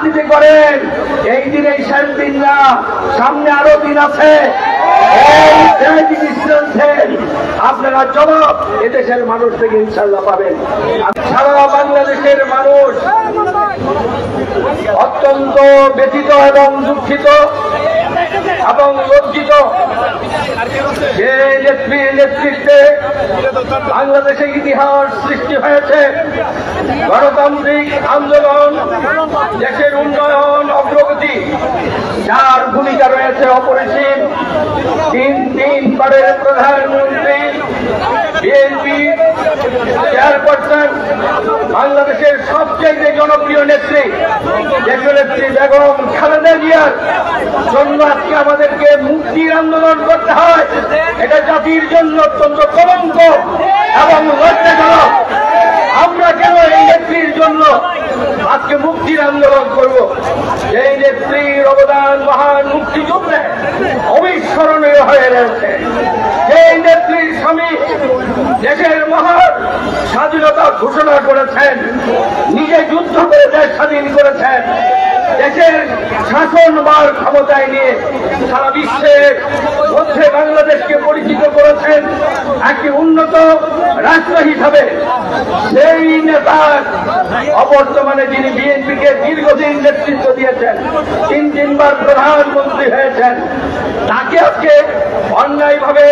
রাজনীতি করেন, এই দিন এই শেষ দিন না, সামনে আরো দিন আছে। আপনারা জবাব এদেশের মানুষ থেকে ইনশাল্লাহ পাবেন। সারা বাংলাদেশের মানুষ অত্যন্ত ব্যথিত এবং দুঃখিত এবং লজ্জিত যে নেতৃত্বে বাংলাদেশে ইতিহাস সৃষ্টি হয়েছে। গণতান্ত্রিক আন্দোলন, দেশের উন্নয়ন, অগ্রগতি, যার ভূমিকা রয়েছে অপরিসীম। তিনবারের প্রধানমন্ত্রী, বিএনপি চেয়ারপারসন, বাংলাদেশের সবচেয়ে জনপ্রিয় নেত্রী দেশনেত্রী বেগম খালেদা জিয়ার জন্য আজকে আমাদেরকে মুক্তির আন্দোলন করতে হয়। এটা জাতির জন্য অত্যন্ত কলঙ্ক এবং লজ্জাজনক। আমরা কেন এই নেত্রীর জন্য আজকে মুক্তির আন্দোলন করব? এই নেত্রীর অবদান মহান মুক্তিযুদ্ধে অবিস্মরণীয় হয়ে রয়েছে। এই নেত্রীর স্বামী দেশের মহান স্বাধীনতা ঘোষণা করেছেন, নিজে যুদ্ধ করে দেশ স্বাধীন করেছেন, দেশের শাসনভার ক্ষমতায় নিয়ে সারা বিশ্বের মধ্যে বাংলাদেশকে পরিচিত করেছেন একটি উন্নত রাষ্ট্র হিসাবে। সেই নেতার অবর্তমানে যিনি বিএনপিকে দীর্ঘদিন নেতৃত্ব দিয়েছেন, তিনবার প্রধানমন্ত্রী হয়েছেন, তাকে আজকে অন্যায়ভাবে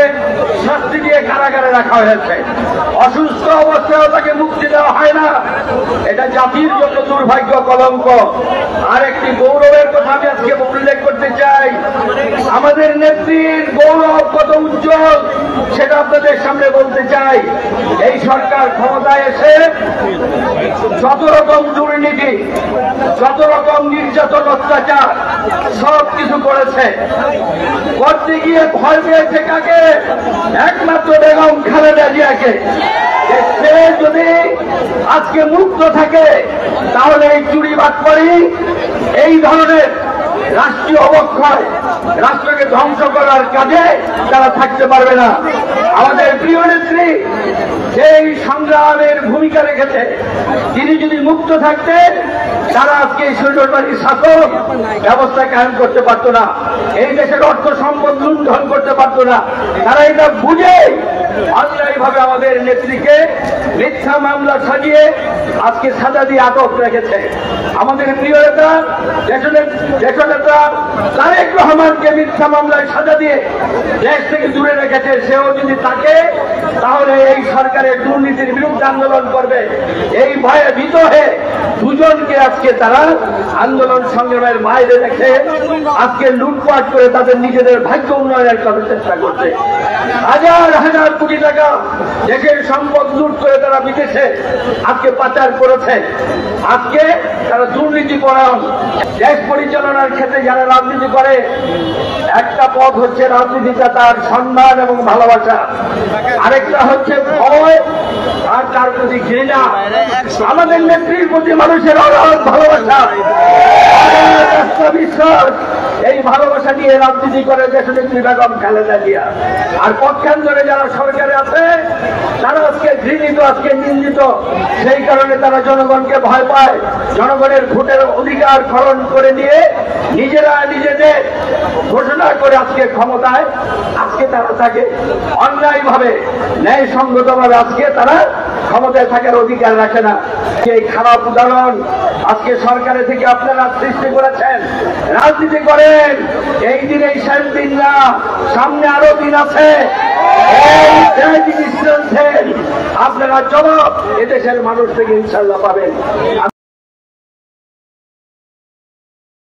শাস্তি দিয়ে কারাগারে রাখা হয়েছে। অসুস্থ অবস্থায় তাকে মুক্তি দেওয়া হয় না। এটা জাতির জন্য দুর্ভাগ্য, কলঙ্ক। আর একটি গৌরবের কথা আমি আজকে উল্লেখ করতে চাই। আমাদের নেত্রীর গৌরব কত উজ্জ্বল সেটা আপনাদের সামনে বলতে চাই। এই সরকার ক্ষমতায় এসে যত রকম দুর্নীতি, যত রকম নির্যাতন, অত্যাচার সব কিছু করেছে। করতে গিয়ে ভয় পেয়েছে কাকে? একমাত্র বেগম খালেদা জিয়াকে। সে যদি আজকে মুক্ত থাকে তাহলে এই চুরি বাটপারি, এই ধরনের রাষ্ট্রীয় অবক্ষয়, রাষ্ট্রকে ধ্বংস করার কাজে তারা থাকতে পারবে না। আমাদের প্রিয় নেত্রী সেই সংগ্রামের ভূমিকা রেখেছে। তিনি যদি মুক্ত থাকতেন তারা আজকে এই স্বৈরশাসী শাসক ব্যবস্থা কায়েম করতে পারত না, এই দেশের অর্থ সম্পদ লুণ্ঠন করতে পারত না। তারা এটা বুঝে অন্যায়ভাবে আমাদের নেত্রীকে মিথ্যা মামলা সাজিয়ে আজকে সাজা দিয়ে আটক রেখেছে। আমাদের প্রিয় নেতা দেশনেতা তারেক রহমানকে মিথ্যা মামলায় সাজা দিয়ে দেশ থেকে দূরে রেখেছে। সেও যদি থাকে তাহলে এই সরকারের দুর্নীতির বিরুদ্ধে আন্দোলন করবে। এই ভয়ে ভীত হয়ে দুজনকে আজকে তারা আন্দোলন সংগ্রামের বাইরে রেখে আজকে লুটপাট করে তাদের নিজেদের ভাগ্য উন্নয়নের করার চেষ্টা করছে। হাজার হাজার কোটি টাকা দেশের সম্পদ লুট করে তারা বিদেশে আজকে পাচার করেছে। আজকে তারা দুর্নীতি পরায়ণ। দেশ পরিচালনার ক্ষেত্রে যারা রাজনীতি করে, একটা পথ হচ্ছে রাজনীতিটা তার সম্মান এবং ভালোবাসা, আরেকটা হচ্ছে ভয় আর তার প্রতি ঘৃণা। আমাদের নেত্রীর প্রতি মানুষের অগাধ ভালোবাসা, বিশ্বাস, এই ভালোবাসা নিয়ে রাজনীতি করে দেশনেত্রী বেগম খালেদা জিয়া। আর পক্ষান্তরে যারা সরকারে আছে তারা আজকে ঘৃণিত, আজকে নিন্দিত। সেই কারণে তারা জনগণকে ভয় পায়। জনগণের ভোটের অধিকার খরণ করে নিয়ে নিজেরা নিজেদের ঘোষণা করে আজকে ক্ষমতায় আজকে তারা থাকে অন্যায়ভাবে, ন্যায়সঙ্গতভাবে আজকে তারা ক্ষমতায় থাকার অধিকার রাখে না। এই খারাপ উদাহরণ আজকে সরকারের থেকে আপনারা সৃষ্টি করেছেন। রাজনীতি করেন, এই দিন এই শেষ দিন না, সামনে আরো দিন আছে। আপনারা জবাব এদেশের মানুষ থেকে ইনশাল্লাহ পাবেন।